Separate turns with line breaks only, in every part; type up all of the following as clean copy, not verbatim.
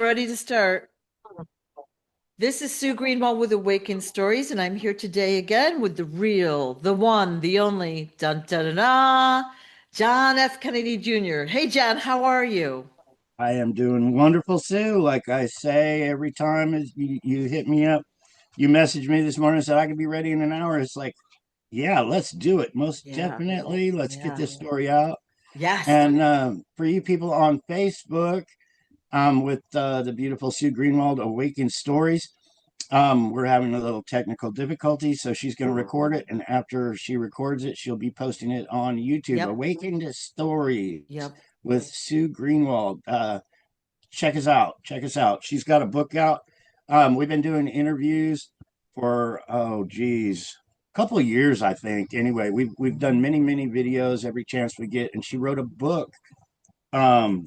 ready to start. This is Sue Greenwald with Awakened Stories, and I'm here today again with the real, the one, the only, dun dun dun, dun John F. Kennedy Jr. Hey, John, how are you?
I am doing wonderful, Sue. Like I say every time you hit me up, you messaged me this morning and said I could be ready in an hour. It's like, yeah, let's do it. Most
Yeah,
definitely. Let's get
yeah.
this story out.
Yes.
And for you people on Facebook, with the beautiful Sue Greenwald, Awakened Stories, we're having a little technical difficulty. So she's going to record it. And after she records it, she'll be posting it on YouTube.
Yep.
Awakened Stories
Yep.
with Sue Greenwald. Check us out. Check us out. She's got a book out. We've been doing interviews for geez, a couple of years, I think. Anyway, we've done many videos every chance we get, and she wrote a book. Um,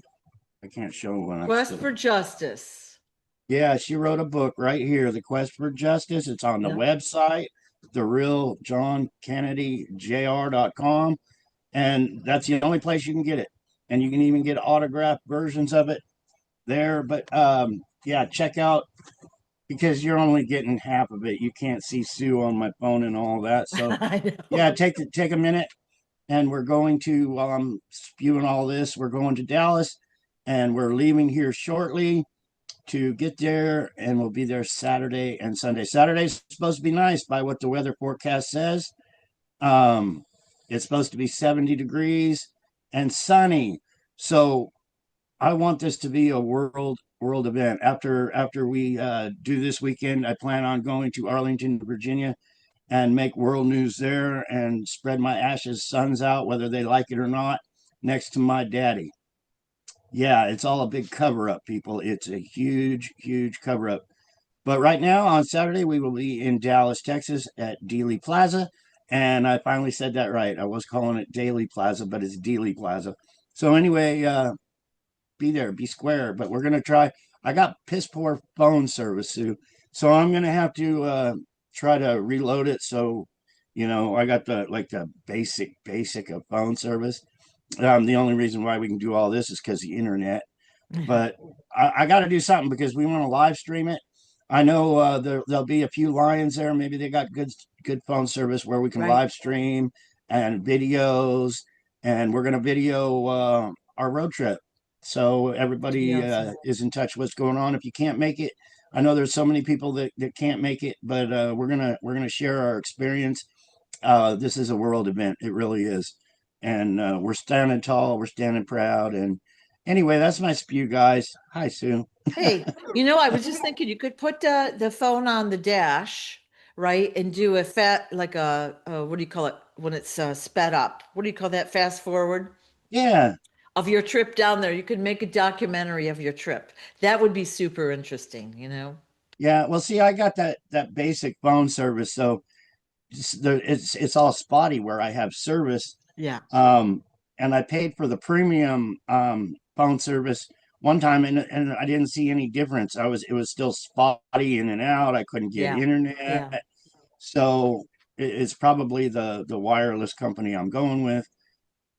I can't show one. I
Quest
still,
for Justice.
yeah, she wrote a book right here, The Quest for Justice. It's on the
Yep.
website, the real John Kennedy Jr.com, and that's the only place you can get it. And you can even get autographed versions of it there. But yeah, check out because you're only getting half of it. You can't see Sue on my phone and all that. So
I
yeah,
know.
take a minute, and we're going to while I'm spewing all this, we're going to Dallas, and we're leaving here shortly to get there, and we'll be there Saturday and Sunday. Saturday's supposed to be nice by what the weather forecast says. Um, it's supposed to be 70 degrees and sunny. So I want this to be a world event. After we do this weekend, I plan on going to Arlington, Virginia, and make world news there and spread my ashes sons out, whether they like it or not, next to my daddy. Yeah, it's all a big cover up, people. It's a huge cover up. But right now on Saturday, we will be in Dallas, Texas at Dealey Plaza. And I finally said that right. I was calling it Daily Plaza, but it's Dealey Plaza. So anyway, be there, be square. But we're gonna try. I got piss poor phone service, Sue, so I'm gonna have to try to reload it. So, I got the basic of phone service. The only reason why we can do all this is because the internet. But I got to do something because we want to live stream it. I know there'll be a few lions there. Maybe they got good phone service where we can
Right.
live stream and videos, and we're gonna video our road trip, so
Be
everybody
awesome.
is in touch what's going on. If you can't make it, I know there's so many people that can't make it, but we're gonna share our experience. This is a world event. It really is, and we're standing tall. We're standing proud. And anyway, that's my spew, guys. Hi, Sue.
Hey, I was just thinking you could put the phone on the dash, right, and do a fat like a what do you call it when it's sped up? What do you call that? Fast forward
Yeah,
of your trip down there. You could make a documentary of your trip. That would be super interesting.
yeah. Well, see, I got that basic phone service, so it's all spotty where I have service.
Yeah.
Um, and I paid for the premium phone service one time, and I didn't see any difference. It was still spotty in and out. I couldn't get
Yeah. Yeah.
internet, so it's probably the wireless company I'm going with.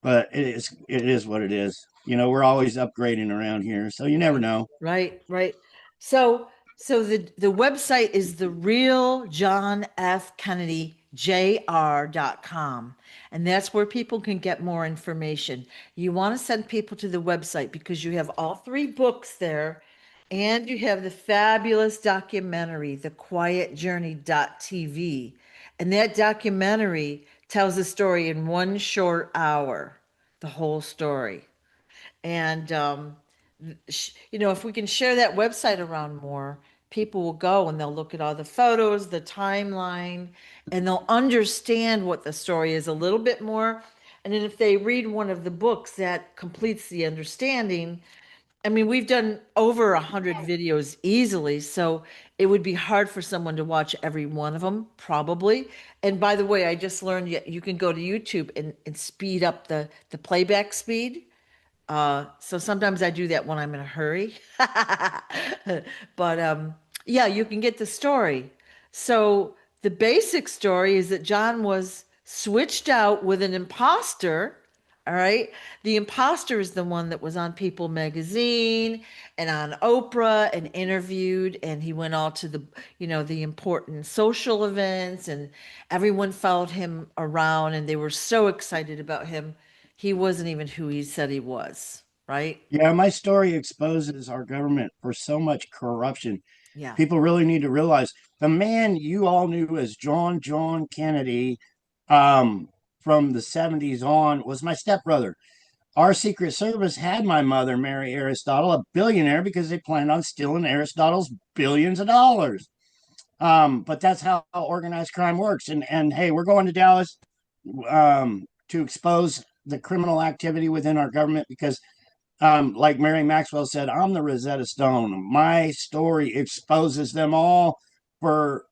But it is what it is. We're always upgrading around here, so you never
Right.
know.
Right. Right. So the website is the real John F. Kennedy Jr.com. And that's where people can get more information. You want to send people to the website because you have all three books there and you have the fabulous documentary, The Quiet Journey.tv. And that documentary tells the story in 1 short hour, the whole story. And if we can share that website around more, people will go and they'll look at all the photos, the timeline, and they'll understand what the story is a little bit more. And then if they read one of the books, that completes the understanding. I mean, we've done over 100 videos easily, so it would be hard for someone to watch every one of them, probably. And by the way, I just learned you can go to YouTube and speed up the playback speed. So sometimes I do that when I'm in a hurry. But yeah, you can get the story. So the basic story is that John was switched out with an imposter, All right. The imposter is the one that was on People magazine and on Oprah and interviewed, and he went all to the, the important social events, and everyone followed him around and they were so excited about him. He wasn't even who he said he was, right?
Yeah, my story exposes our government for so much corruption.
Yeah.
People really need to realize the man you all knew as John Kennedy, um, from the 70s on was my stepbrother. Our Secret Service had my mother marry Aristotle, a billionaire, because they planned on stealing Aristotle's billions of dollars. But that's how organized crime works. And hey, we're going to Dallas to expose the criminal activity within our government because like Mary Maxwell said, I'm the Rosetta Stone. My story exposes them all for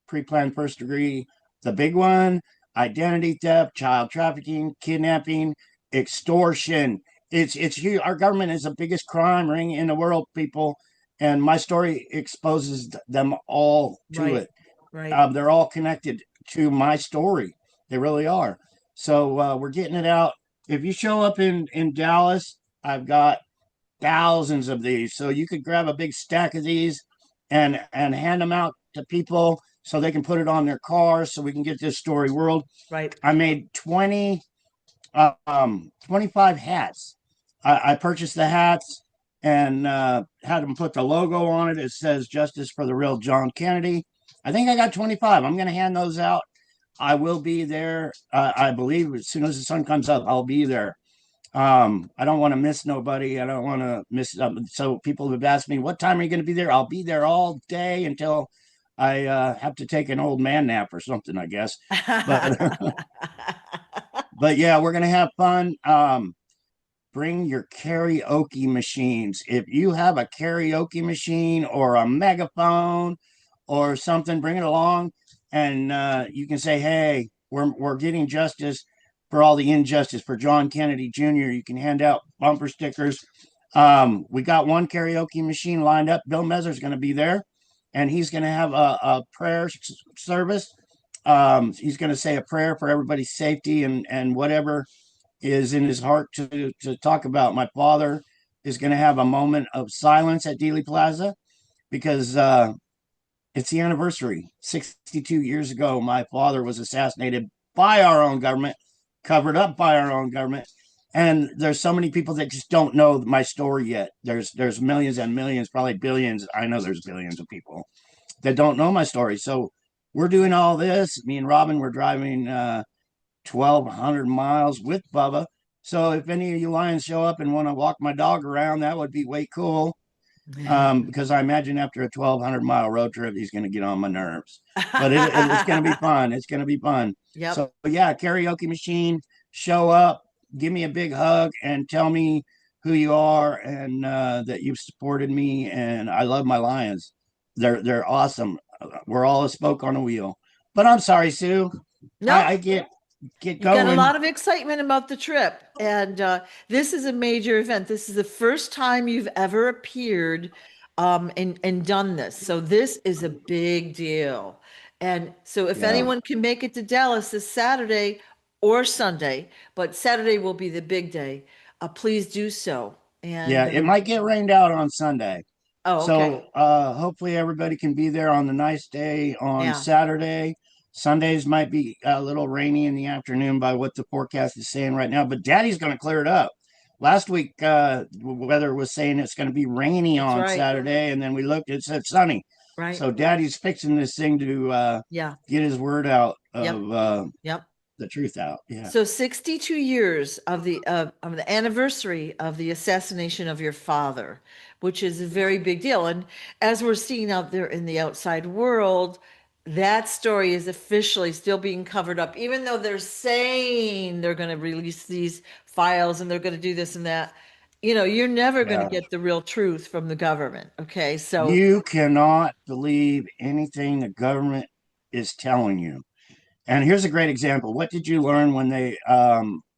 pre-planned first degree, the big one, identity theft, child trafficking, kidnapping, extortion. It's huge. Our government is the biggest crime ring in the world, people, and my story exposes them all to
Right.
it.
Right.
They're all connected to my story. They really are. So we're getting it out. If you show up in Dallas, I've got thousands of these. So you could grab a big stack of these and hand them out to people so they can put it on their cars so we can get this story world.
Right.
I made 25 hats. I purchased the hats and had them put the logo on it. It says Justice for the Real John Kennedy. I think I got 25. I'm going to hand those out. I will be there. I believe as soon as the sun comes up, I'll be there. I don't want to miss nobody. I don't want to miss. So people have asked me, what time are you going to be there? I'll be there all day until I have to take an old man nap or something, I guess. But but yeah, we're going to have fun. Bring your karaoke machines. If you have a karaoke machine or a megaphone or something, bring it along, and you can say, "Hey, we're getting justice for all the injustice for John Kennedy Jr." You can hand out bumper stickers. We got one karaoke machine lined up. Bill Mezzer's going to be there, and he's going to have a prayer service. He's going to say a prayer for everybody's safety and whatever is in his heart to talk about. My father is going to have a moment of silence at Dealey Plaza because it's the anniversary. 62 years ago, my father was assassinated by our own government, covered up by our own government. And there's so many people that just don't know my story yet. There's millions and millions, probably billions. I know there's billions of people that don't know my story. So we're doing all this. Me and Robin were driving 1,200 miles with Bubba. So if any of you lions show up and want to walk my dog around, that would be way cool. Because I imagine after a 1,200-mile road trip, he's going to get on my nerves. But it's going to be fun. It's going to be fun.
Yep.
So yeah, karaoke machine, show up, give me a big hug, and tell me who you are and that you've supported me. And I love my lions. They're awesome. We're all a spoke on a wheel. But I'm sorry, Sue.
No,
I get
you got a
going.
lot of excitement about the trip, and this is a major event. This is the first time you've ever appeared and done this. So this is a big deal. And so if
Yeah.
anyone can make it to Dallas this Saturday or Sunday, but Saturday will be the big day, please do so.
Yeah,
And
it might get rained out on Sunday.
oh, okay.
So hopefully everybody can be there on the nice day on
Yeah,
Saturday. Sundays might be a little rainy in the afternoon by what the forecast is saying right now, but Daddy's going to clear it up. Last week, weather was saying it's going to be rainy
that's
on
right.
Saturday, and then we looked, it said sunny.
Right.
So Daddy's fixing this thing to
Yeah.
get his word out
Yep.
of
Yep.
the truth out. Yeah.
So 62 years of the anniversary of the assassination of your father, which is a very big deal. And as we're seeing out there in the outside world, that story is officially still being covered up, even though they're saying they're going to release these files and they're going to do this and that. You're never going to
Yeah.
get the real truth from the government. Okay. So,
You cannot believe anything the government is telling you. And here's a great example. What did you learn when they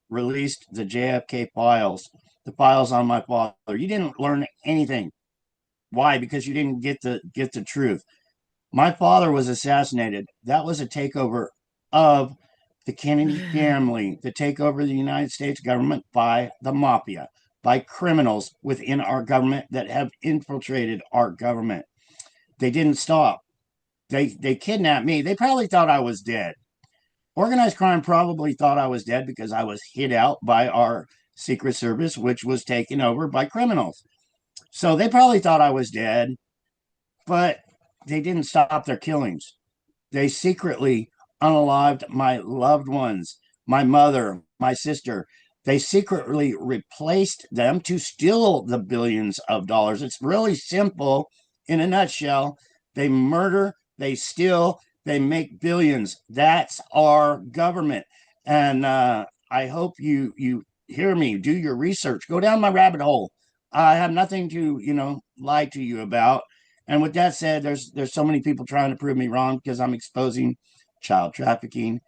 released the JFK files, the files on my father? You didn't learn anything. Why? Because you didn't get the truth. My father was assassinated. That was a takeover of the Kennedy family, the takeover of the United States government by the mafia, by criminals within our government that have infiltrated our government. They didn't stop. They kidnapped me. They probably thought I was dead. Organized crime probably thought I was dead because I was hid out by our Secret Service, which was taken over by criminals. So they probably thought I was dead, but they didn't stop their killings. They secretly unalived my loved ones, my mother, my sister. They secretly replaced them to steal the billions of dollars. It's really simple in a nutshell. They murder, they steal, they make billions. That's our government. And I hope you hear me, do your research, go down my rabbit hole. I have nothing to, lie to you about. And with that said, there's so many people trying to prove me wrong because I'm exposing child trafficking,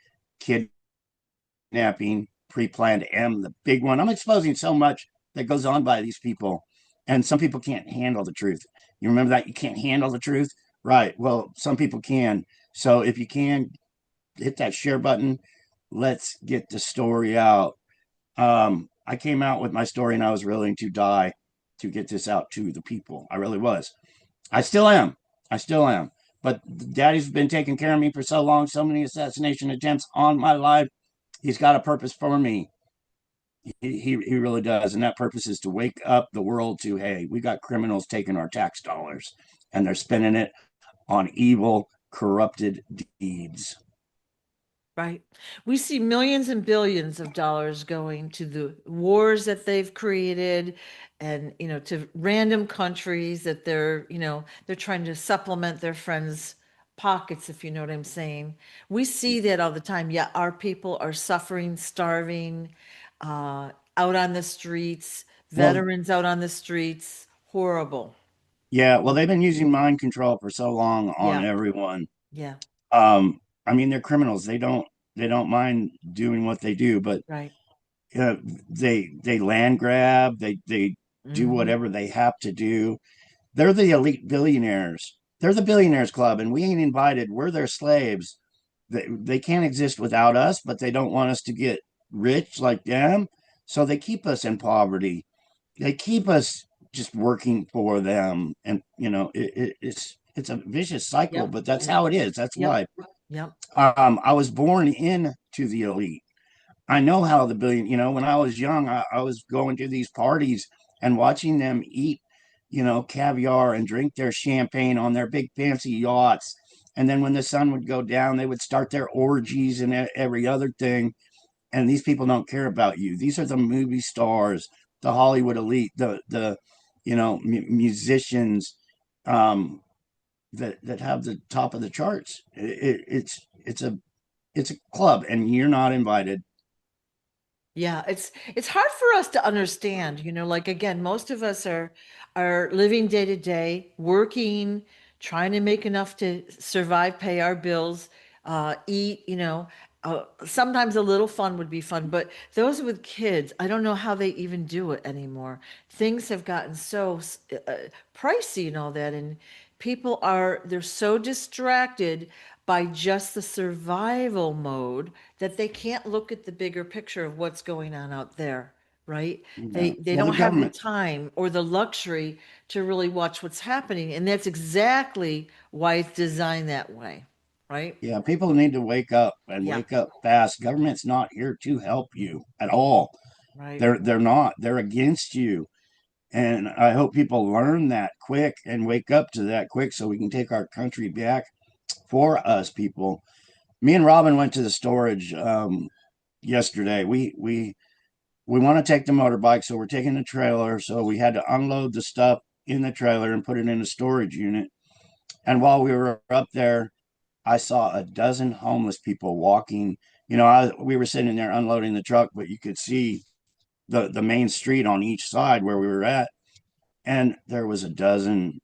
kidnapping, pre-planned M, the big one. I'm exposing so much that goes on by these people, and some people can't handle the truth. You remember that you can't handle the truth, right? Well, some people can. So if you can, hit that share button. Let's get the story out. I came out with my story, and I was willing to die to get this out to the people. I really was. I still am. I still am. But daddy's been taking care of me for so long, so many assassination attempts on my life. He's got a purpose for me. He really does. And that purpose is to wake up the world to, hey, we got criminals taking our tax dollars and they're spending it on evil, corrupted deeds.
Right. We see millions and billions of dollars going to the wars that they've created and, to random countries that they're trying to supplement their friends' pockets, if you know what I'm saying. We see that all the time. Yeah, our people are suffering, starving, out on the streets,
Well,
veterans out on the streets. Horrible.
yeah, well, they've been using mind control for so long on
Yeah,
everyone.
yeah,
Um, I mean, they're criminals. They don't mind doing what they do, but
right.
uh, they land grab, they do
Hmm.
whatever they have to do. They're the elite billionaires. They're the billionaires club, and we ain't invited. We're their slaves. They can't exist without us, but they don't want us to get rich like them. So they keep us in poverty. They keep us just working for them. And, it's a vicious cycle,
Yep,
but that's how it is. That's
yep,
life.
yep.
I was born into the elite. I know how the billion, when I was young, I was going to these parties and watching them eat, caviar and drink their champagne on their big fancy yachts. And then when the sun would go down, they would start their orgies and every other thing. And these people don't care about you. These are the movie stars, the Hollywood elite, the musicians that have the top of the charts. It's a club, and you're not invited.
Yeah, it's hard for us to understand, like again, most of us are living day to day, working, trying to make enough to survive, pay our bills, eat, sometimes a little fun would be fun, but those with kids, I don't know how they even do it anymore. Things have gotten so pricey and all that, and they're so distracted by just the survival mode that they can't look at the bigger picture of what's going on out there, right?
Yeah.
They
Well, the
don't have the
government.
time or the luxury to really watch what's happening, and that's exactly why it's designed that way, right?
Yeah, people need to wake up and
Yeah,
wake up fast. Government's not here to help you at all.
right.
They're not. They're against you. And I hope people learn that quick and wake up to that quick so we can take our country back for us people. Me and Robin went to the storage yesterday. We want to take the motorbike, so we're taking the trailer. So we had to unload the stuff in the trailer and put it in a storage unit. And while we were up there, I saw a dozen homeless people walking. We were sitting there unloading the truck, but you could see the main street on each side where we were at, and there was a dozen.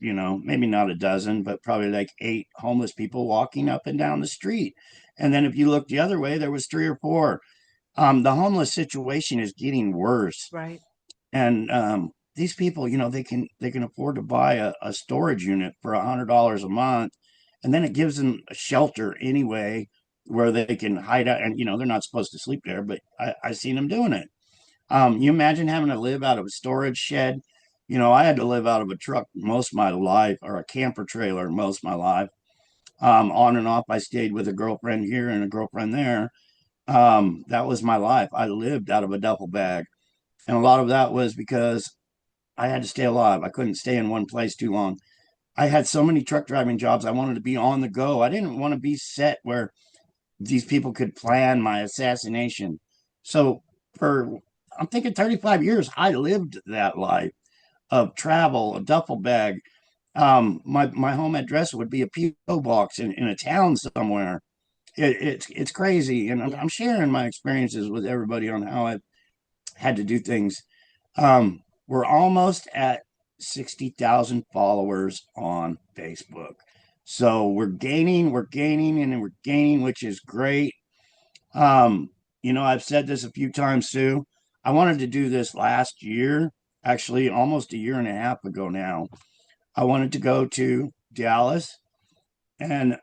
Maybe not a dozen, but probably like 8 homeless people walking up and down the street. And then if you look the other way, there was 3 or 4. The homeless situation is getting worse,
Right.
and these people, they can afford to buy a storage unit for $100 a month, and then it gives them a shelter anyway. where they can hide out. And, they're not supposed to sleep there, but I seen them doing it. You imagine having to live out of a storage shed? I had to live out of a truck most of my life, or a camper trailer most of my life. On and off, I stayed with a girlfriend here and a girlfriend there. That was my life. I lived out of a duffel bag. And a lot of that was because I had to stay alive. I couldn't stay in one place too long. I had so many truck driving jobs. I wanted to be on the go. I didn't want to be set where these people could plan my assassination. So for I'm thinking 35 years, I lived that life of travel, a duffel bag. My home address would be a PO box in a town somewhere. It's crazy, and I'm,
Yeah.
I'm sharing my experiences with everybody on how I've had to do things. We're almost at 60,000 followers on Facebook. So we're gaining, and we're gaining, which is great. Um, I've said this a few times too. I wanted to do this last year, actually, almost a year and a half ago now. I wanted to go to Dallas and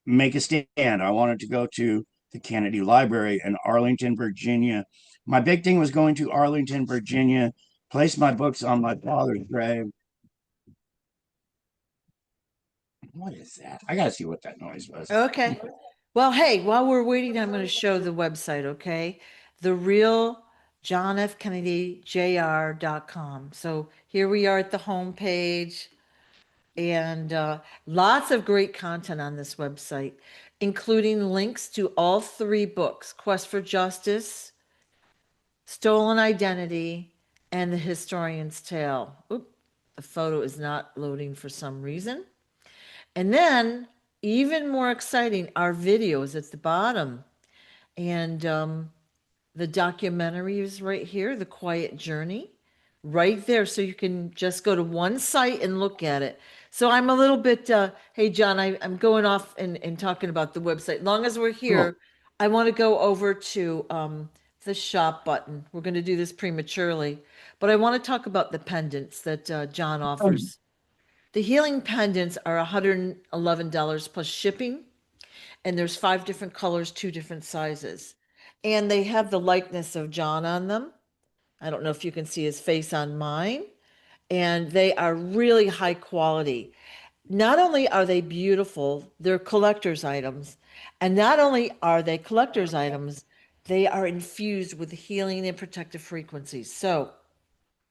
make a stand. I wanted to go to the Kennedy Library in Arlington, Virginia. My big thing was going to Arlington, Virginia, place my books on my father's grave. What is that? I gotta see what that noise was.
Okay. Well, hey, while we're waiting, I'm going to show the website, okay? The real John F. Kennedy Jr.com. So here we are at the home page, and lots of great content on this website, including links to all three books: Quest for Justice, Stolen Identity, and The Historian's Tale. Oop, the photo is not loading for some reason. And then, even more exciting, our videos at the bottom. And the documentary is right here, The Quiet Journey, right there. So you can just go to one site and look at it. So I'm a little bit, hey, John, I'm going off and talking about the website. Long as we're
Cool.
here, I want to go over to the shop button. We're going to do this prematurely, but I want to talk about the pendants that John offers. The healing pendants are $111 plus shipping, and there's five different colors, two different sizes. And they have the likeness of John on them. I don't know if you can see his face on mine. And they are really high quality. Not only are they beautiful, they're collector's items. And not only are they collector's items, they are infused with healing and protective frequencies. So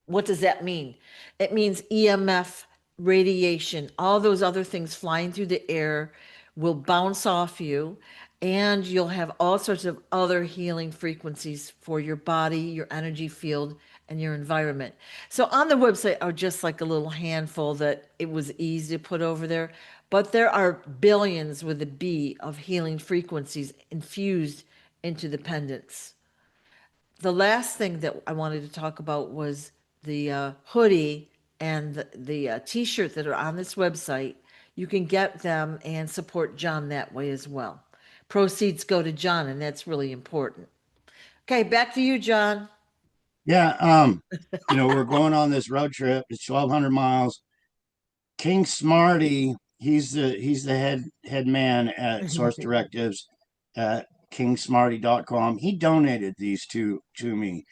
what does that mean? It means EMF, radiation, all those other things flying through the air will bounce off you, and you'll have all sorts of other healing frequencies for your body, your energy field, and your environment. So on the website are just like a little handful that it was easy to put over there, but there are billions with a B of healing frequencies infused into the pendants. The last thing that I wanted to talk about was the hoodie and the t-shirt that are on this website. You can get them and support John that way as well. Proceeds go to John, and that's really important. Okay, back to you, John.
Yeah. We're going on this road trip. It's 1,200 miles. King Smarty, he's the head man at Source Directives at kingsmarty.com. He donated these to me.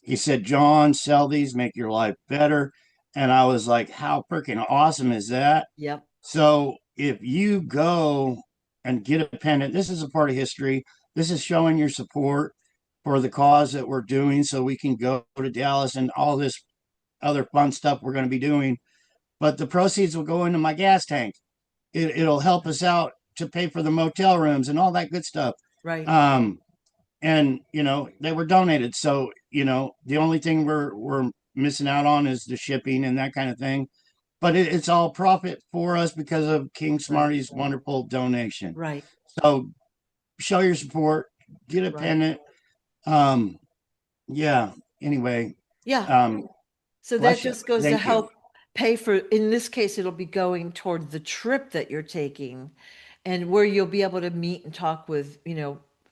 He said, John, sell these, make your life better. And I was like, how freaking awesome is that?
Yep,
So if you go and get a pendant, this is a part of history. This is showing your support for the cause that we're doing so we can go to Dallas and all this other fun stuff we're going to be doing. But the proceeds will go into my gas tank. It'll help us out to pay for the motel rooms and all that good stuff.
right,
Um, and they were donated. So the only thing we're missing out on is the shipping and that kind of thing. But it's all profit for us because of King
right,
Smarty's wonderful donation.
right,
So show your support, get a
right.
pendant. Um, yeah. Anyway,
Yeah.
um,
So that
bless you.
just goes to
Thank you.
help pay for, in this case, it'll be going toward the trip that you're taking, and where you'll be able to meet and talk with,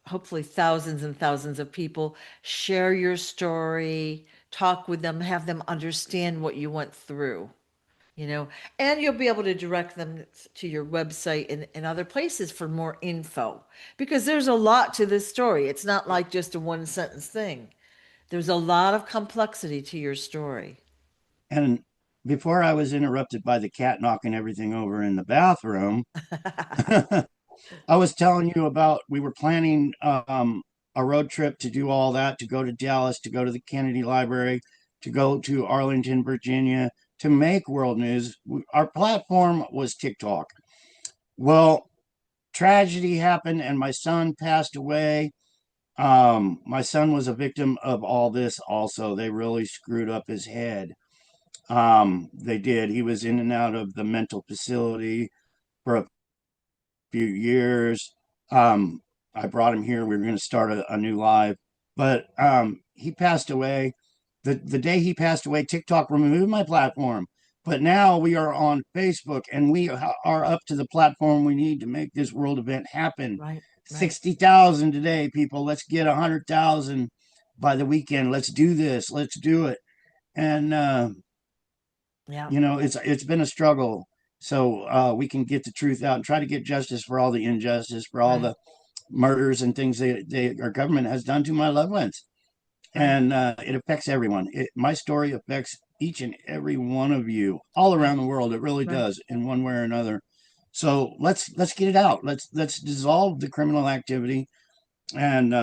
hopefully thousands and thousands of people, share your story, talk with them, have them understand what you went through. you know, and you'll be able to direct them to your website and other places for more info because there's a lot to this story. It's not like just a one sentence thing. There's a lot of complexity to your story.
And before I was interrupted by the cat knocking everything over in the bathroom, I was telling you about we were planning a road trip to do all that, to go to Dallas, to go to the Kennedy Library, to go to Arlington, Virginia, to make world news. Our platform was TikTok. Well, tragedy happened and my son passed away. My son was a victim of all this also. They really screwed up his head. They did. He was in and out of the mental facility for a few years. Um, I brought him here. We were going to start a new live, but he passed away. The day he passed away, TikTok removed my platform. But now we are on Facebook and we are up to the platform we need to make this world event happen.
Right, right.
60,000 today, people. Let's get 100,000 by the weekend. Let's do this. Let's do it. And
Yeah,
it's been a struggle so we can get the truth out and try to get justice for all the injustice, for all
right,
the murders and things our government has done to my loved ones.
right,
And it affects everyone. My story affects each and every one of you all
right,
around the world. It really
right.
does in one way or another. So let's get it out. Let's dissolve the criminal activity. And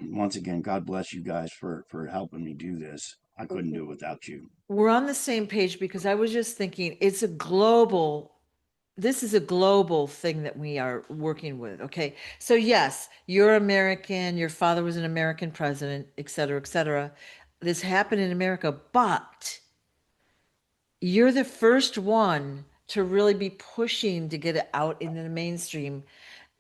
once again, God bless you guys for helping me do this. I couldn't do it without you.
We're on the same page because I was just thinking it's a global, this is a global thing that we are working with. Okay. So, yes, you're American, your father was an American president, et cetera, et cetera. This happened in America, but you're the first one to really be pushing to get it out into the mainstream.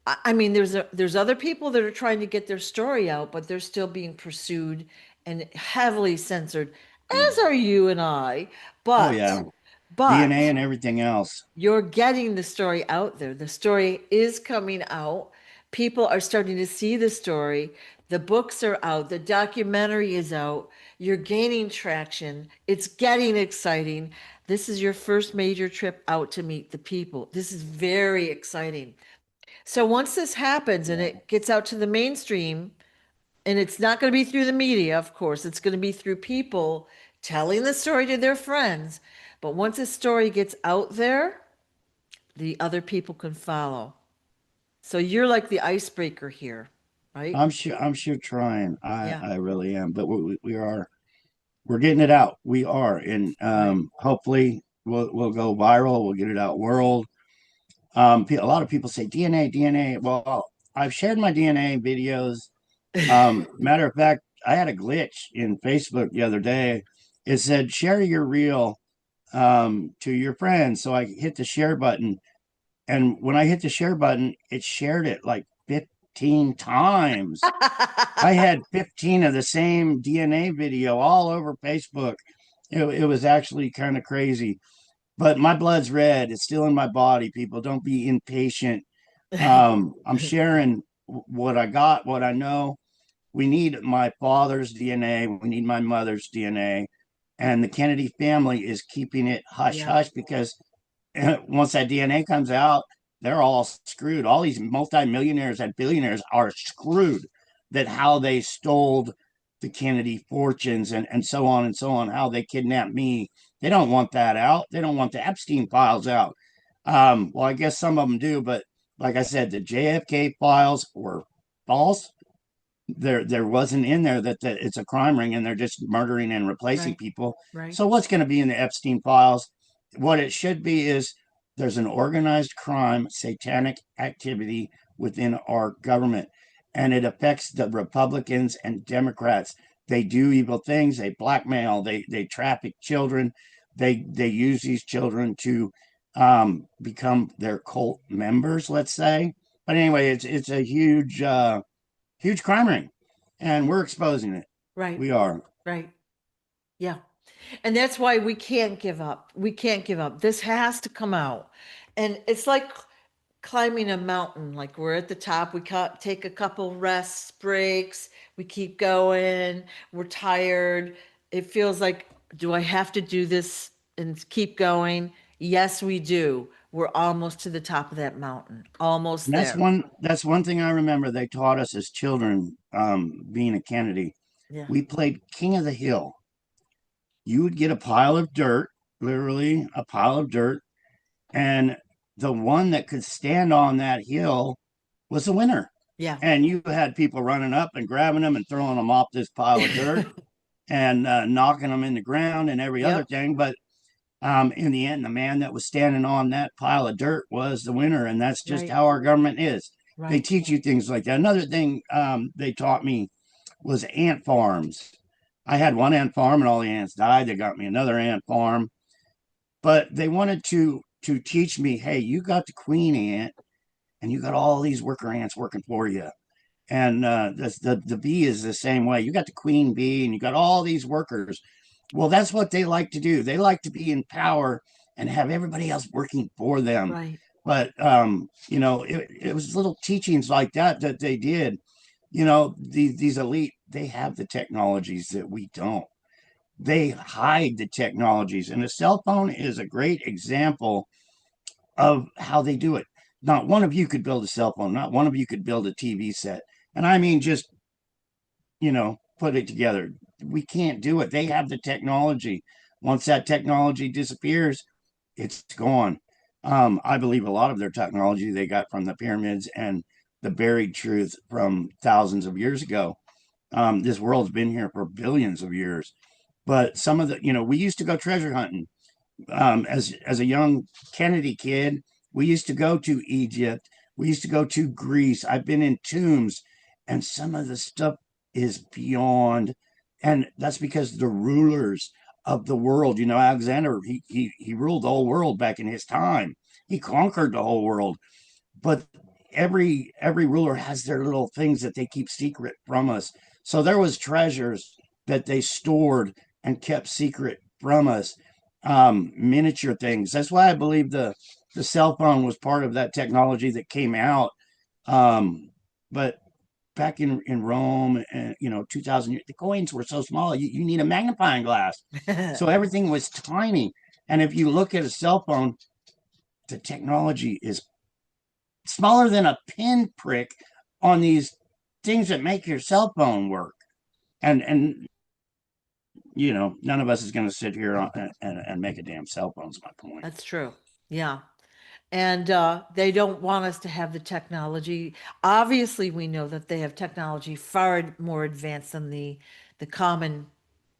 I mean, there's other people that are trying to get their story out, but they're still being pursued and heavily censored, as are you and I.
Oh
But
yeah, DNA
but
and everything else.
you're getting the story out there. The story is coming out. People are starting to see the story. The books are out. The documentary is out. You're gaining traction. It's getting exciting. This is your first major trip out to meet the people. This is very exciting. So once this happens and
Yeah.
it gets out to the mainstream, and it's not going to be through the media, of course, it's going to be through people telling the story to their friends. But once this story gets out there, the other people can follow. So you're like the icebreaker here, right?
I'm sure trying. I
Yeah,
I really am. But we're getting it out. We are, and
right.
hopefully we'll go viral. We'll get it out world. A lot of people say DNA, DNA. Well, I've shared my DNA videos. Matter of fact, I had a glitch in Facebook the other day. It said share your reel to your friends. So I hit the share button, and when I hit the share button, it shared it like 15 times. I had 15 of the same DNA video all over Facebook. It was actually kind of crazy, but my blood's red. It's still in my body. People, don't be impatient. I'm sharing what I got, what I know. We need my father's DNA. We need my mother's DNA. And the Kennedy family is keeping it hush
Yeah,
hush because once that DNA comes out, they're all screwed. All these multimillionaires and billionaires are screwed that how they stole the Kennedy fortunes and so on and so on, how they kidnapped me. They don't want that out. They don't want the Epstein files out. Well, I guess some of them do, but like I said, the JFK files were false. There wasn't in there that it's a crime ring and they're just murdering and replacing
right,
people.
right,
So what's going to be in the Epstein files? What it should be is there's an organized crime, satanic activity within our government, and it affects the Republicans and Democrats. They do evil things. They blackmail. They traffic children. They use these children to become their cult members. Let's say. But anyway, it's a huge crime ring, and we're exposing it.
right,
We are.
right. Yeah. And that's why we can't give up. We can't give up. This has to come out. And it's like climbing a mountain. Like we're at the top, we take a couple rests, breaks, we keep going, we're tired. It feels like, do I have to do this and keep going? Yes, we do. We're almost to the top of that mountain, almost
And that's
there.
one thing I remember they taught us as children, being a Kennedy.
Yeah.
We played King of the Hill. You would get a pile of dirt, literally a pile of dirt, and the one that could stand on that hill was the winner.
Yeah.
And you had people running up and grabbing them and throwing them off this pile of dirt and knocking them in the ground and every other
Yep.
thing. But in the end, the man that was standing on that pile of dirt was the winner. And that's just
Right.
how our government is. They
Right.
teach you things like that. Another thing they taught me was ant farms. I had one ant farm and all the ants died. They got me another ant farm, but they wanted to teach me, hey, you got the queen ant and you got all these worker ants working for you. And the bee is the same way. You got the queen bee and you got all these workers. Well, that's what they like to do. They like to be in power and have everybody else working for them.
Right.
But it was little teachings like that that they did. These elite, they have the technologies that we don't. They hide the technologies, and a cell phone is a great example of how they do it. Not one of you could build a cell phone. Not one of you could build a TV set. And I mean, just, put it together. We can't do it. They have the technology. Once that technology disappears, it's gone. I believe a lot of their technology they got from the pyramids and the buried truth from thousands of years ago. This world's been here for billions of years. But some of we used to go treasure hunting. As a young Kennedy kid, we used to go to Egypt. We used to go to Greece. I've been in tombs, and some of the stuff is beyond. And that's because the rulers of the world, Alexander, he ruled the whole world back in his time. He conquered the whole world. But every ruler has their little things that they keep secret from us. So there was treasures that they stored and kept secret from us, miniature things. That's why I believe the cell phone was part of that technology that came out. But back in Rome, and 2000 years, the coins were so small. You need a magnifying glass, so everything was tiny. And if you look at a cell phone, the technology is smaller than a pinprick on these things that make your cell phone work. And none of us is going to sit here and make a damn cell phone. Is my point.
That's true. Yeah. And they don't want us to have the technology. Obviously, we know that they have technology far more advanced than the common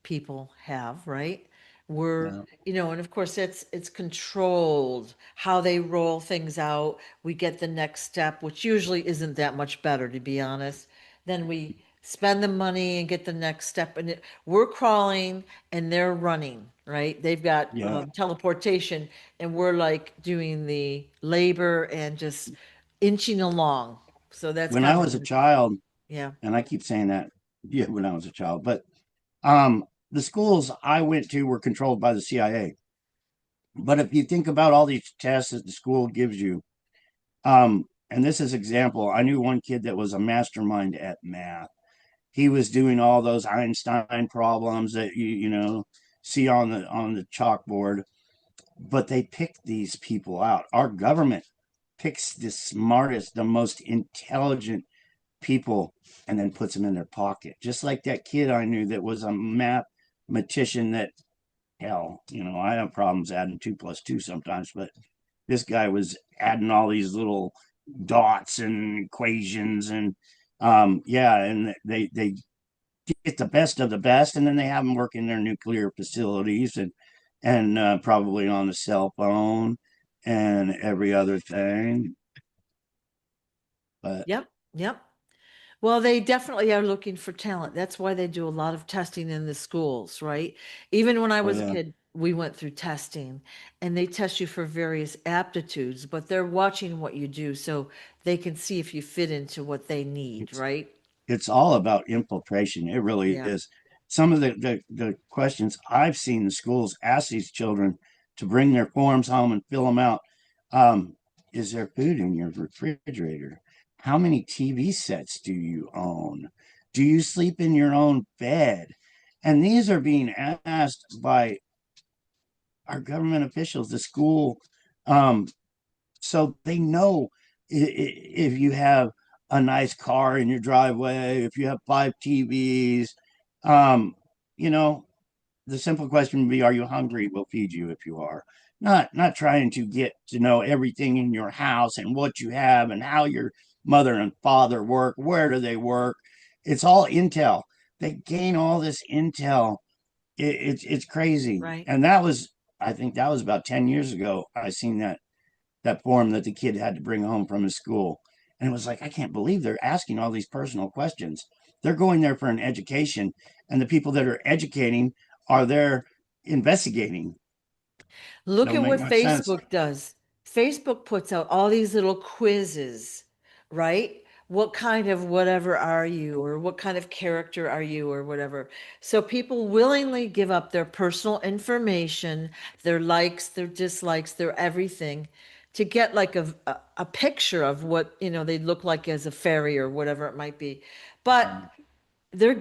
people have, right? We're,
Yeah.
and of course it's controlled how they roll things out. We get the next step, which usually isn't that much better, to be honest. Then we spend the money and get the next step, and we're crawling and they're running, right? They've got
Yeah.
teleportation, and we're like doing the labor and just inching along. So that's
When I
kind of
was a child,
yeah.
and I keep saying that, yeah, when I was a child, but um, the schools I went to were controlled by the CIA. But if you think about all these tests that the school gives you, and this is example, I knew one kid that was a mastermind at math. He was doing all those Einstein problems that you see on the chalkboard, but they pick these people out. Our government picks the smartest, the most intelligent people and then puts them in their pocket. Just like that kid I knew that was a mathematician that, hell, I have problems adding 2 plus 2 sometimes, but this guy was adding all these little dots and equations and yeah, and they get the best of the best, and then they have them work in their nuclear facilities and probably on the cell phone and every other thing. But
Yep. Yep. Well, they definitely are looking for talent. That's why they do a lot of testing in the schools, right? Even when I
oh
was a
yeah,
kid, we went through testing, and they test you for various aptitudes, but they're watching what you do so they can see if you fit into what they need,
it's
right?
it's all about infiltration. It really
Yeah.
is. Some of the questions I've seen the schools ask these children to bring their forms home and fill them out. Um, is there food in your refrigerator? How many TV sets do you own? Do you sleep in your own bed? And these are being asked by our government officials, the school, um, so they know if you have a nice car in your driveway, if you have 5 TVs, um, you know, the simple question would be, are you hungry? We'll feed you if you are. Not trying to get to know everything in your house and what you have and how your mother and father work, where do they work. It's all intel. They gain all this intel. It's crazy.
Right.
And that was, I think that was about 10 years ago. I seen that form that the kid had to bring home from his school. And it was like, I can't believe they're asking all these personal questions. They're going there for an education, and the people that are educating are there investigating.
Look
Don't
at
make
what
much sense.
Facebook does. Facebook puts out all these little quizzes, right? What kind of whatever are you, or what kind of character are you, or whatever. So people willingly give up their personal information, their likes, their dislikes, their everything to get like a picture of what, they look like as a fairy or whatever it might be. But they're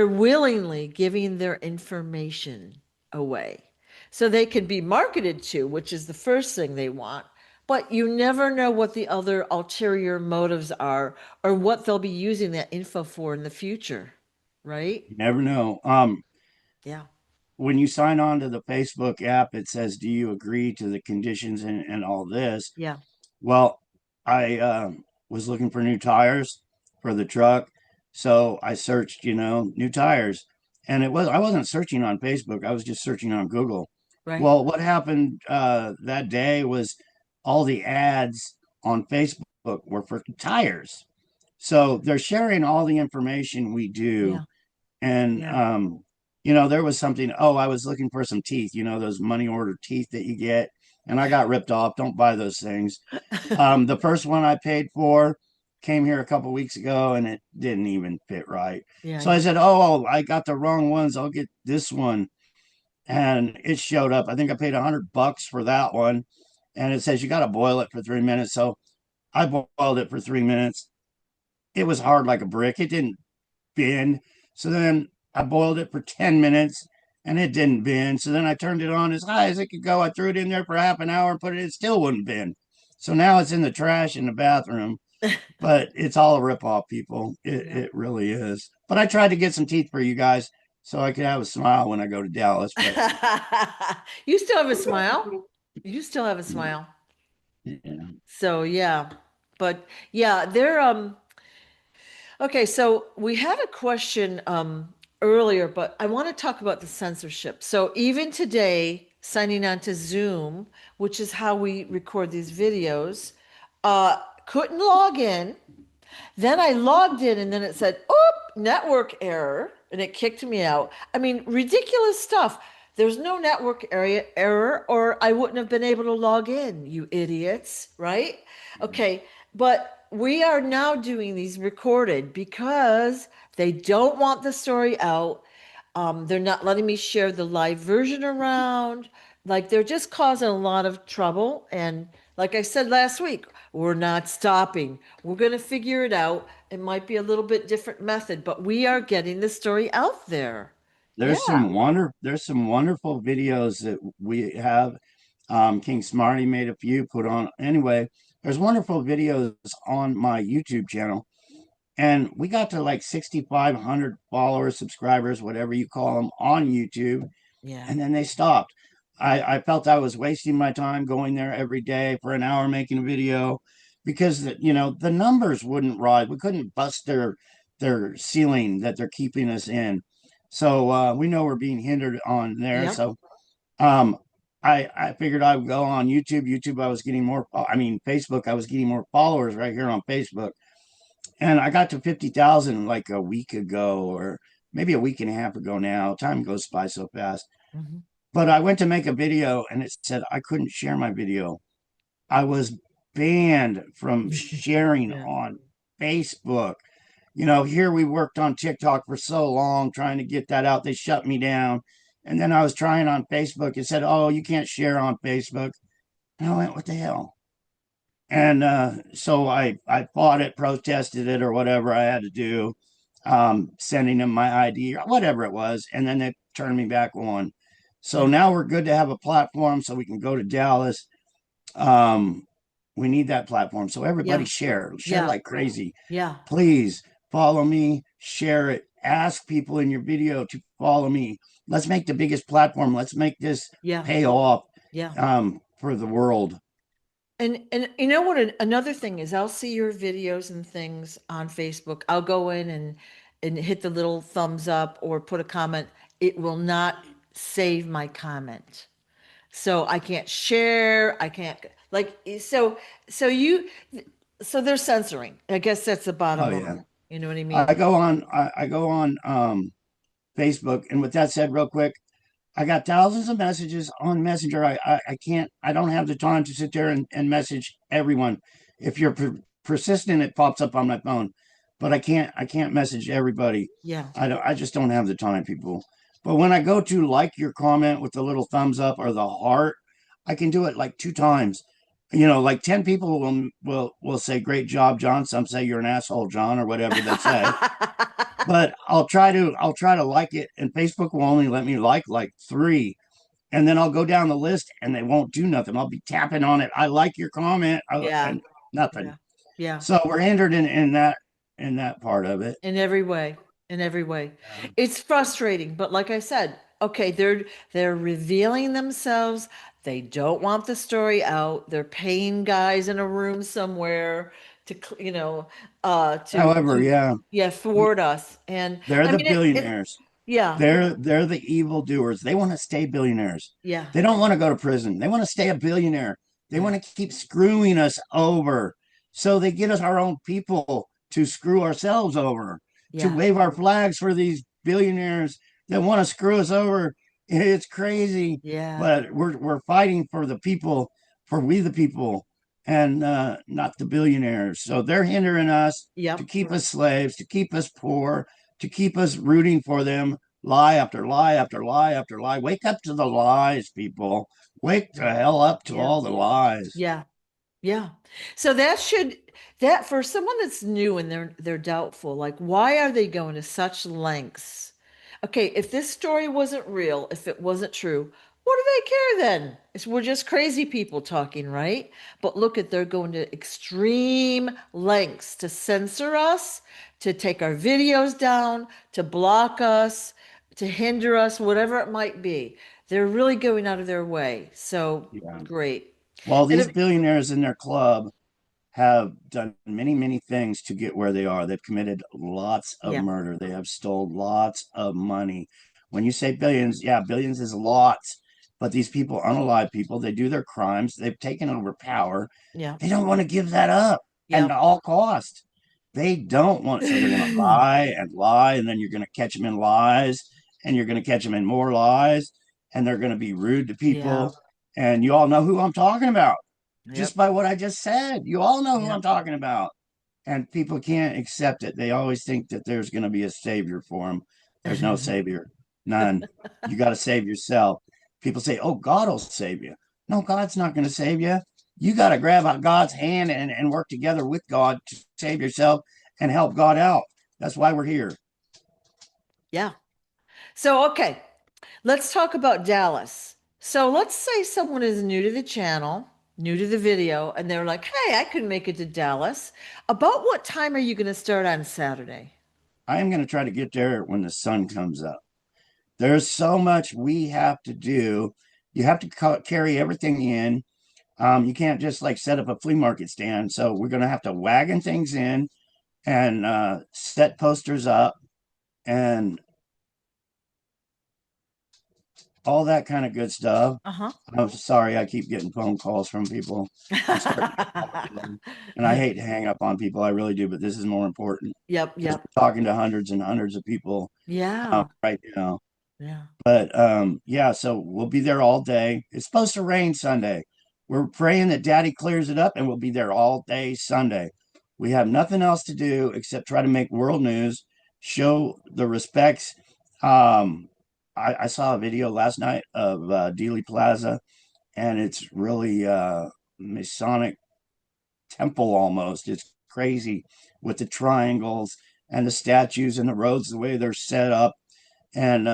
willingly giving their information away so they can be marketed to, which is the first thing they want. But you never know what the other ulterior motives are or what they'll be using that info for in the future, right?
You never know.
Yeah,
When you sign on to the Facebook app, it says, "Do you agree to the conditions and all this?"
yeah,
Well, I was looking for new tires for the truck, so I searched, new tires, and I wasn't searching on Facebook. I was just searching on Google.
right.
Well, what happened that day was all the ads on Facebook were for tires, so they're sharing all the information we do,
Yeah,
and
yeah.
there was something. Oh, I was looking for some teeth, those money order teeth that you get, and I got ripped off. Don't buy those things. The first one I paid for came here a couple weeks ago and it didn't even fit right.
Yeah,
So I
yeah.
said, "Oh, I got the wrong ones. I'll get this one." And it showed up. I think I paid $100 for that one. And it says you got to boil it for 3 minutes. So I boiled it for 3 minutes. It was hard like a brick. It didn't bend. So then I boiled it for 10 minutes and it didn't bend. So then I turned it on as high as it could go. I threw it in there for half an hour and put it, it still wouldn't bend. So now it's in the trash in the bathroom, but it's all a ripoff, people. It,
Yeah.
it really is. But I tried to get some teeth for you guys so I could have a smile when I go to Dallas. But
You still have a smile. You still have a
yeah,
smile.
yeah.
So yeah. But yeah, they're okay, so we had a question earlier, but I want to talk about the censorship. So even today, signing on to Zoom, which is how we record these videos, couldn't log in. Then I logged in and then it said, "Oop, network error," and it kicked me out. I mean, ridiculous stuff. There's no network area error, or I wouldn't have been able to log in, you idiots, right? Okay, but we are now doing these recorded because they don't want the story out. They're not letting me share the live version around. Like they're just causing a lot of trouble. And like I said last week, we're not stopping. We're going to figure it out. It might be a little bit different method, but we are getting the story out there. Yeah,
There's some wonderful videos that we have. King Smarty made a few, put on anyway. There's wonderful videos on my YouTube channel, and we got to like 6,500 followers, subscribers, whatever you call them, on YouTube,
yeah,
and then they stopped. I felt I was wasting my time going there every day for an hour making a video because the numbers wouldn't rise. We couldn't bust their ceiling that they're keeping us in. So we know we're being hindered on there.
yep.
So um, I figured I would go on YouTube. YouTube, I was getting more. I mean, Facebook, I was getting more followers right here on Facebook, and I got to 50,000 like a week ago, or maybe a week and a half ago now. Time goes by so fast.
Mhm.
But I went to make a video and it said I couldn't share my video. I was banned from sharing
Yeah.
on Facebook. Here we worked on TikTok for so long trying to get that out. They shut me down. And then I was trying on Facebook. It said, "Oh, you can't share on Facebook." And I went, "What the hell?" And so I fought it, protested it, or whatever I had to do, sending them my ID or whatever it was. And then they turned me back on. So
Yeah.
now we're good to have a platform so we can go to Dallas. Um, we need that platform. So everybody
Yeah.
share
Yeah.
like crazy.
Yeah.
Please follow me, share it, ask people in your video to follow me. Let's make the biggest platform. Let's make this
Yeah.
pay off
Yeah.
for the world.
And you know what another thing is, I'll see your videos and things on Facebook. I'll go in and hit the little thumbs up or put a comment. It will not save my comment. So I can't share, I can't like so they're censoring. I guess that's the
Oh
bottom
yeah.
line. You know what I
I
mean?
go on I go on Facebook, and with that said, real quick, I got thousands of messages on Messenger. I can't, I don't have the time to sit there and message everyone. If you're persistent, it pops up on my phone, but I can't message everybody.
Yeah.
I just don't have the time, people. But when I go to like your comment with the little thumbs up or the heart, I can do it like 2 times. You know, like 10 people will say, great job, John. Some say you're an asshole, John, or whatever they say, but I'll try to like it, and Facebook will only let me like three, and then I'll go down the list and they won't do nothing. I'll be tapping on it. I like your comment,
Yeah.
and nothing.
Yeah. Yeah.
So we're hindered in that part of it.
In every way. In every way.
Yeah.
It's frustrating, but like I said, okay, they're revealing themselves. They don't want the story out. They're paying guys in a room somewhere to,
However,
to
yeah,
yeah, thwart us. And
they're
I
the
mean it
billionaires.
yeah,
They're the evil doers. They want to stay billionaires.
yeah,
They don't want to go to prison. They want to stay a billionaire. They
yeah,
want to keep screwing us over. So they get us our own people to screw ourselves over, to
yeah,
wave our flags for these billionaires that want to screw us over. It's crazy,
yeah,
but we're fighting for the people, for we the people, and not the billionaires. So they're hindering us to
yep,
keep us slaves, to keep us poor, to keep us rooting for them, lie after lie after lie after lie. Wake up to the lies, people. Wake the hell up to
yeah,
all the lies.
yeah. Yeah. So that for someone that's new and they're doubtful, like why are they going to such lengths? Okay, if this story wasn't real, if it wasn't true, what do they care then? We're just crazy people talking, right? But look at they're going to extreme lengths to censor us, to take our videos down, to block us, to hinder us, whatever it might be. They're really going out of their way. So
Yeah.
great.
Well,
And
these billionaires in their club have done many things to get where they are. They've committed lots of
yeah.
murder. They have stole lots of money. When you say billions, yeah, billions is lots. But these people, unalive people, they do their crimes. They've taken over power.
Yeah.
They don't want to give that up
Yeah.
at all cost. They don't want, so they're going to lie, and then you're going to catch them in lies, and you're going to catch them in more lies, and they're going to be rude to
Yeah.
people. And you all know who I'm talking about just
Yep.
by what I just said. You all know who I'm
Yep.
talking about. And people can't accept it. They always think that there's going to be a savior for them. There's no savior, none. You got to save yourself. People say, oh, God will save you. No, God's not going to save you. You got to grab God's hand and work together with God to save yourself and help God out. That's why we're here.
Yeah. So, okay, let's talk about Dallas. So, let's say someone is new to the channel, new to the video, and they're like, hey, I could make it to Dallas. About what time are you going to start on Saturday?
I am going to try to get there when the sun comes up. There's so much we have to do. You have to carry everything in. You can't just like set up a flea market stand. So we're going to have to wagon things in and set posters up and all that kind of good stuff.
Uh-huh.
I'm sorry, I keep getting phone calls from people. I'm starting to get bored, and I hate to hang up on people. I really do, but this is more important
Yep,
because
yep.
we're talking to hundreds and hundreds of people
Yeah.
right now.
Yeah.
But yeah, so we'll be there all day. It's supposed to rain Sunday. We're praying that Daddy clears it up, and we'll be there all day Sunday. We have nothing else to do except try to make world news, show the respects. Um, I saw a video last night of Dealey Plaza, and it's really Masonic temple almost. It's crazy with the triangles and the statues and the roads, the way they're set up. And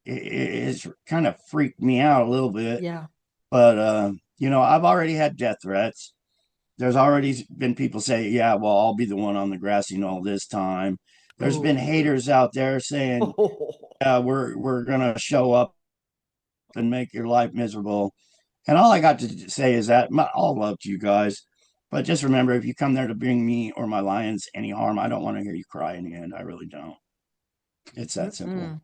it's kind of freaked me out a little bit.
Yeah.
But I've already had death threats. There's already been people say, "Yeah, well, I'll be the one on the grassy knoll this time." There's been
Oh.
haters out there saying, "Yeah, we're gonna show up and make your life miserable." And all I got to say is that all love to you guys, but just remember, if you come there to bring me or my lions any harm, I don't want to hear you cry in the end. I really don't. It's that simple.
Mm-mm.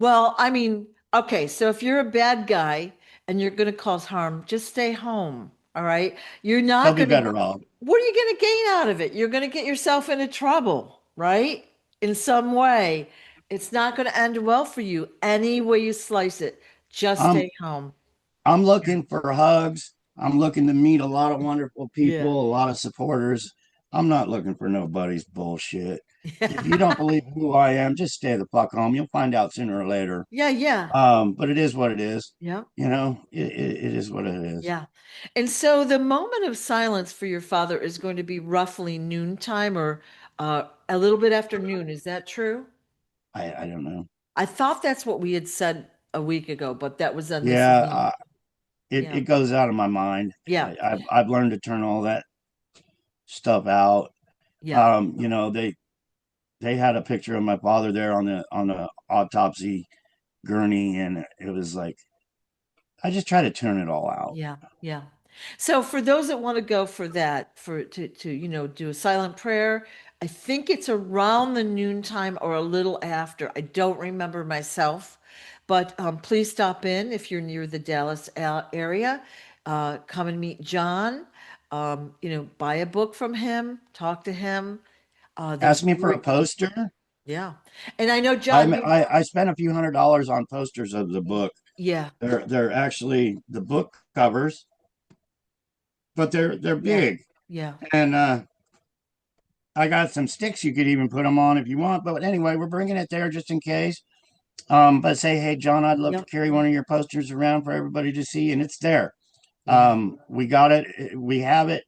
Well, I mean, okay, so if you're a bad guy and you're going to cause harm, just stay home. All right. You're
They'll
not
be
going to,
better off.
what are you going to gain out of it? You're going to get yourself into trouble, right? In some way. It's not going to end well for you any way you slice it. Just
I'm
stay home.
I'm looking for hugs. I'm looking to meet a lot of wonderful
Yeah.
people, a lot of supporters. I'm not looking for nobody's bullshit. If you don't
Yeah.
believe who I am, just stay the fuck home. You'll find out sooner or later.
Yeah. Yeah.
But it is what it is.
Yeah.
It is what it is.
Yeah. And so the moment of silence for your father is going to be roughly noontime or a little bit after noon. Is that true?
I don't know.
I thought that's what we had said a week ago, but that was on this
Yeah,
evening.
it
Yeah.
goes out of my mind.
Yeah.
I've learned to turn all that stuff out.
Yeah.
They had a picture of my father there on the autopsy gurney, and it was like I just try to turn it all out.
Yeah. Yeah. So for those that want to go for that, for to do a silent prayer, I think it's around the noontime or a little after. I don't remember myself, but please stop in if you're near the Dallas area. Come and meet John. Buy a book from him, talk to him. There's
Ask me for a
great,
poster.
yeah. And I know
I,
John, you,
I spent a few $100s on posters of the book.
yeah,
They're actually the book covers, but they're
yeah,
big.
yeah,
And I got some sticks you could even put them on if you want. But anyway, we're bringing it there just in case. But say, hey, John, I'd love to
yep,
carry one of your posters around for everybody to see, and it's there.
yeah,
We got it. We have it,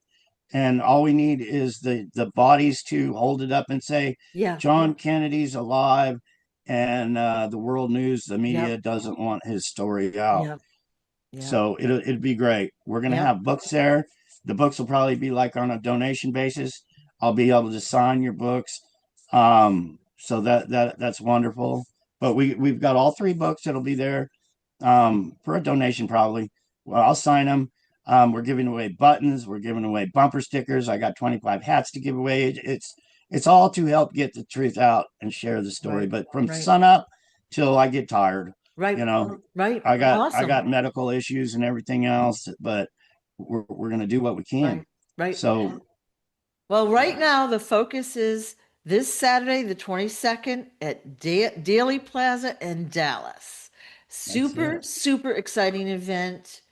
and all we need is the bodies to hold it up and say,
yeah,
John Kennedy's alive, and the world news, the media
yep,
doesn't want his story out.
yep, yep,
So it'd be great. We're gonna
yep,
have books there. The books will probably be like on a donation basis. I'll be able to sign your books. So that's wonderful. But we've got all three books that'll be there for a donation probably. Well, I'll sign them. We're giving away buttons. We're giving away bumper stickers. I got 25 hats to give away. It's all to help get the truth out and share the story.
right,
But from
right,
sun up till I get tired,
right,
you know,
right,
I
awesome,
got medical issues and everything else, but we're gonna do what we can.
right, right.
So
Well, right now the focus is this Saturday, the 22nd at Daily Plaza in Dallas.
that's
Super,
it.
super exciting event.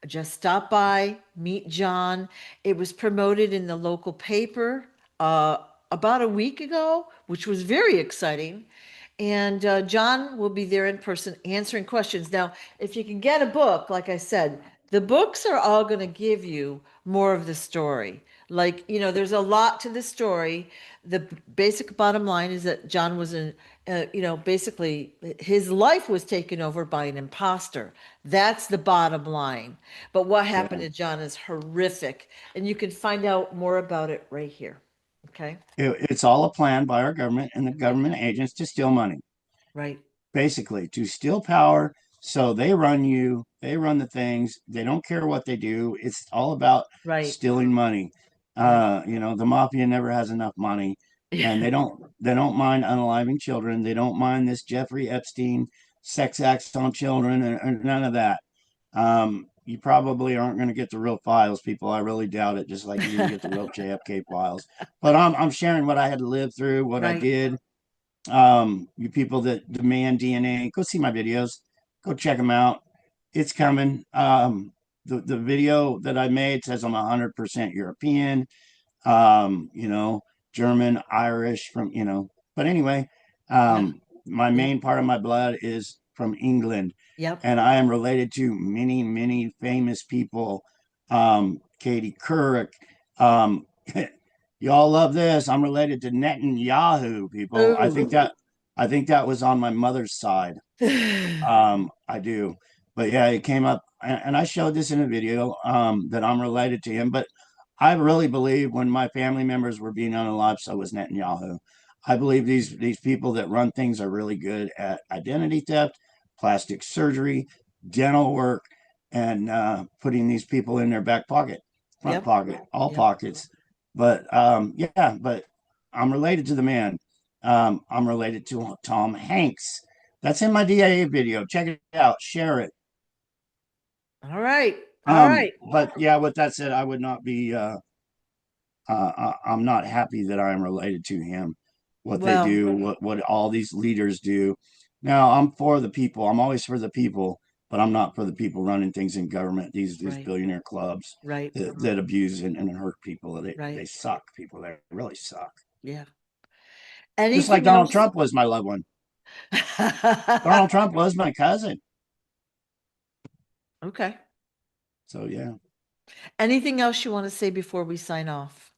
Just stop by, meet John. It was promoted in the local paper uh, about a week ago, which was very exciting. And John will be there in person answering questions. Now, if you can get a book, like I said, the books are all going to give you more of the story. Like, there's a lot to the story. The basic bottom line is that John was basically his life was taken over by an imposter. That's the bottom line. But what happened
Yeah.
to John is horrific. And you can find out more about it right here. Okay?
It's all a plan by our government and the government agents to steal money,
Right.
basically to steal power. So they run you, they run the things. They don't care what they do. It's all about
Right.
stealing money.
Right.
The mafia never has enough money, and they don't mind unaliving children. They don't mind this Jeffrey Epstein sex acts on children and none of that. You probably aren't going to get the real files, people. I really doubt it. Just like you didn't get the real JFK files. But I'm sharing what I had to live through, what I
Right.
did. You people that demand DNA, go see my videos. Go check them out. It's coming. The video that I made says I'm 100% European. You know, German, Irish, But anyway,
Yeah.
my
Yeah.
main part of my blood is from England,
Yep.
and I am related to many, many famous people. Katie Couric. Y'all love this. I'm related to Netanyahu, people.
Ooh.
I think that was on my mother's side. I do. But yeah, it came up, and I showed this in a video that I'm related to him. But I really believe when my family members were being unalive, so was Netanyahu. I believe these people that run things are really good at identity theft, plastic surgery, dental work, and putting these people in their back pocket, front
Yep.
pocket, all
Yep.
pockets. But yeah, but I'm related to the man. I'm related to Tom Hanks. That's in my DIA video. Check it out. Share it.
All right. All right.
But yeah, with that said, I would not be. I'm not happy that I am related to him. What they
Well,
do, what all these leaders do. Now, I'm for the people. I'm always for the people, but I'm not for the people running things in government. These
right.
billionaire clubs
Right.
that abuse and hurt people. They
Right.
suck. People, they really suck.
Yeah.
Just like
Anything
Donald
else?
Trump was my loved one. Donald Trump was my cousin.
Okay.
So yeah.
Anything else you want to say before we sign off?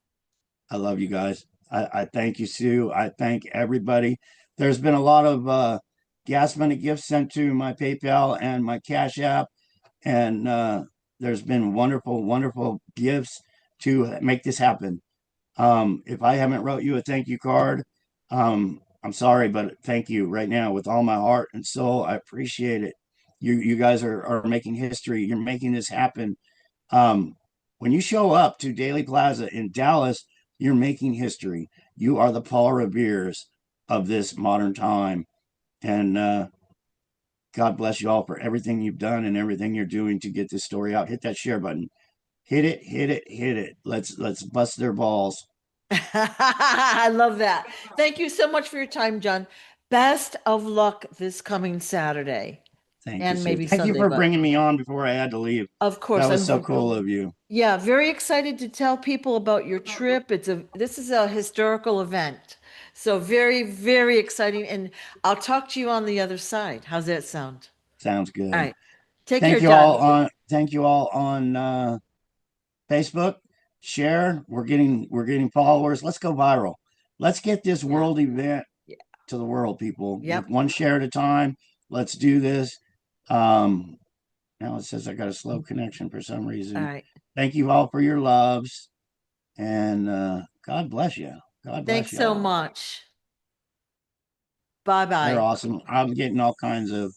I love you guys. I thank you, Sue. I thank everybody. There's been a lot of gas money gifts sent to my PayPal and my Cash App, and there's been wonderful, wonderful gifts to make this happen. If I haven't wrote you a thank you card, I'm sorry, but thank you right now with all my heart and soul. I appreciate it. You guys are making history. You're making this happen. Um, when you show up to Daily Plaza in Dallas, you're making history. You are the Paul Revere's of this modern time. And God bless you all for everything you've done and everything you're doing to get this story out. Hit that share button. Hit it, hit it, hit it. Let's bust their balls.
I love that. Thank you so much for your time, John. Best of luck this coming Saturday
Thank you,
and
Sue.
maybe
Thank you
Sunday,
for
but
bringing me on before I had to leave.
of
That
course,
was so cool of you.
yeah, very excited to tell people about your trip. This is a historical event. So very, very exciting. And I'll talk to you on the other side. How's that sound?
Sounds
All
good.
right. Take care, John.
Thank you all on Facebook. Share. We're getting followers. Let's go viral. Let's get this
Yeah.
world event
Yeah.
to the world, people, with
Yep.
one share at a time. Let's do this. Um, Now it says I got a slow connection for some
All
reason.
right.
Thank you all for your loves, and God bless you. God bless
Thanks so
y'all.
much. Bye
They're
bye.
awesome. I'm getting all kinds of